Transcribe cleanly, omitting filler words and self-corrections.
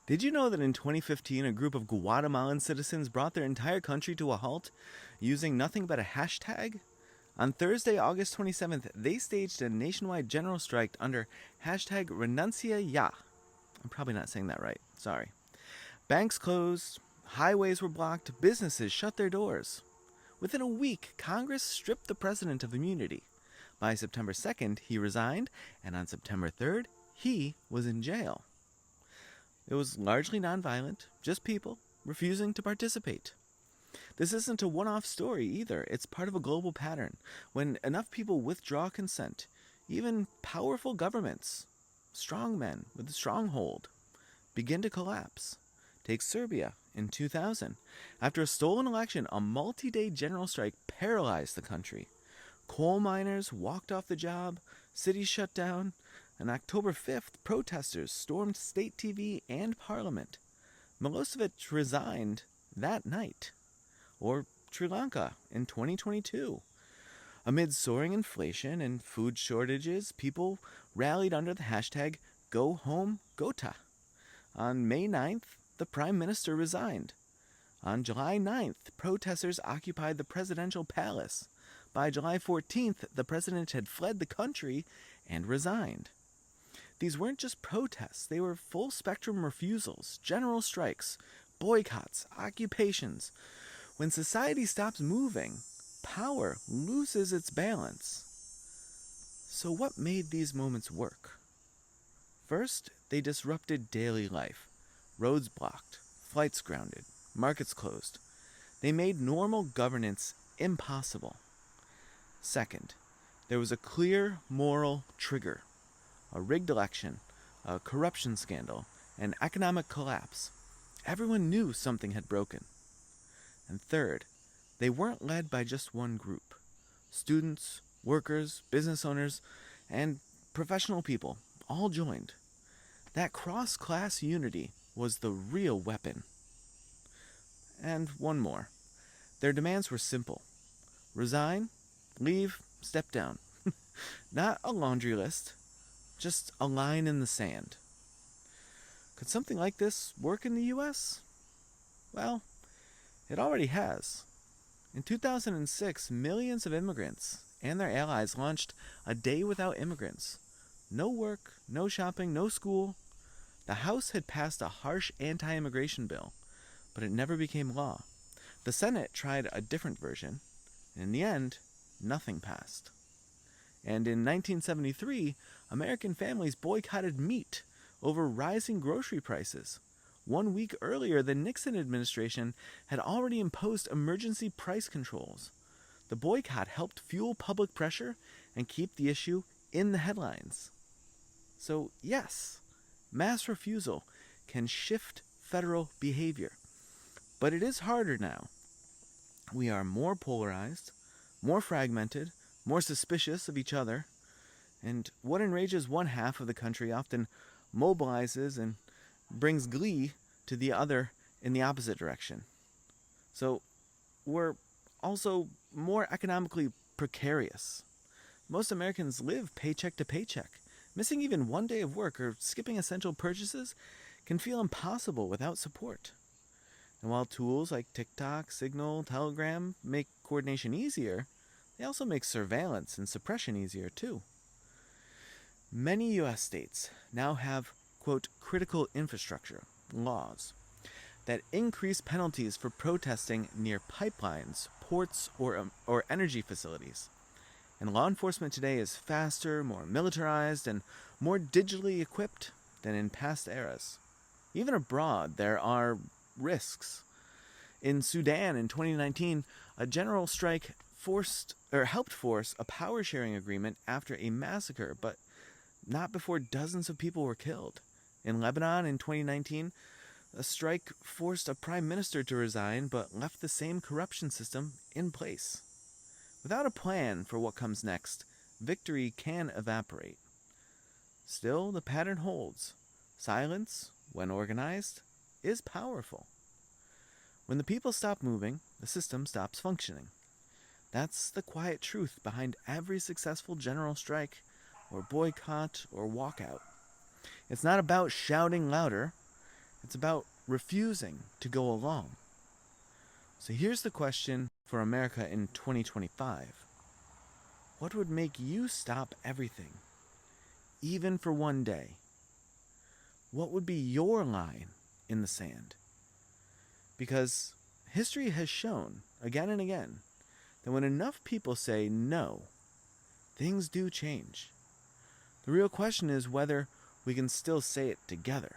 Did you know that in 2015 a group of Guatemalan citizens brought their entire country to a halt using nothing but a hashtag? On Thursday, August 27th, they staged a nationwide general strike under hashtag Renuncia Ya. I'm probably not saying that right. Sorry. Banks closed, highways were blocked, businesses shut their doors. Within a week, Congress stripped the president of immunity. By September 2nd, he resigned, and on September 3rd, he was in jail. It was largely nonviolent, just people refusing to participate. This isn't a one off story either, it's part of a global pattern. When enough people withdraw consent, even powerful governments, strong men with a stronghold, begin to collapse. Take Serbia in 2000. After a stolen election, a multi day general strike paralyzed the country. Coal miners walked off the job, cities shut down. On October 5th, protesters stormed state TV and parliament. Milosevic resigned that night. Or Sri Lanka in 2022. Amid soaring inflation and food shortages, people rallied under the hashtag #GoHomeGota. On May 9th, the Prime Minister resigned. On July 9th, protesters occupied the presidential palace. By July 14th, the president had fled the country and resigned. These weren't just protests, they were full spectrum refusals, general strikes, boycotts, occupations. When society stops moving, power loses its balance. So, what made these moments work? First, they disrupted daily life. Roads blocked, flights grounded, markets closed. They made normal governance impossible. Second, there was a clear moral trigger: a rigged election, a corruption scandal, an economic collapse. Everyone knew something had broken. And third, they weren't led by just one group. Students, workers, business owners, and professional people all joined. That cross-class unity was the real weapon. And one more. Their demands were simple: resign, leave, step down. Not a laundry list, just a line in the sand. Could something like this work in the US? Well, it already has. In 2006, millions of immigrants and their allies launched a day without immigrants. No work, no shopping, no school. The House had passed a harsh anti-immigration bill, but it never became law. The Senate tried a different version, and in the end, nothing passed. And in 1973, American families boycotted meat over rising grocery prices. 1 week earlier, the Nixon administration had already imposed emergency price controls. The boycott helped fuel public pressure and keep the issue in the headlines. So, yes, mass refusal can shift federal behavior. But it is harder now. We are more polarized, more fragmented, more suspicious of each other, and what enrages one half of the country often mobilizes and brings glee to the other in the opposite direction. So we're also more economically precarious. Most Americans live paycheck to paycheck. Missing even one day of work or skipping essential purchases can feel impossible without support. And while tools like TikTok, Signal, Telegram make coordination easier, they also make surveillance and suppression easier too. Many U.S. states now have, quote, critical infrastructure laws that increase penalties for protesting near pipelines, ports, or energy facilities. And law enforcement today is faster, more militarized, and more digitally equipped than in past eras. Even abroad, there are risks. In Sudan in 2019, a general strike helped force a power-sharing agreement after a massacre, but not before dozens of people were killed. In Lebanon in 2019, a strike forced a prime minister to resign, but left the same corruption system in place. Without a plan for what comes next, victory can evaporate. Still, the pattern holds. Silence, when organized, is powerful. When the people stop moving, the system stops functioning. That's the quiet truth behind every successful general strike, or boycott, or walkout. It's not about shouting louder. It's about refusing to go along. So here's the question for America in 2025. What would make you stop everything, even for one day? What would be your line in the sand? Because history has shown, again and again, that when enough people say no, things do change. The real question is whether we can still say it together.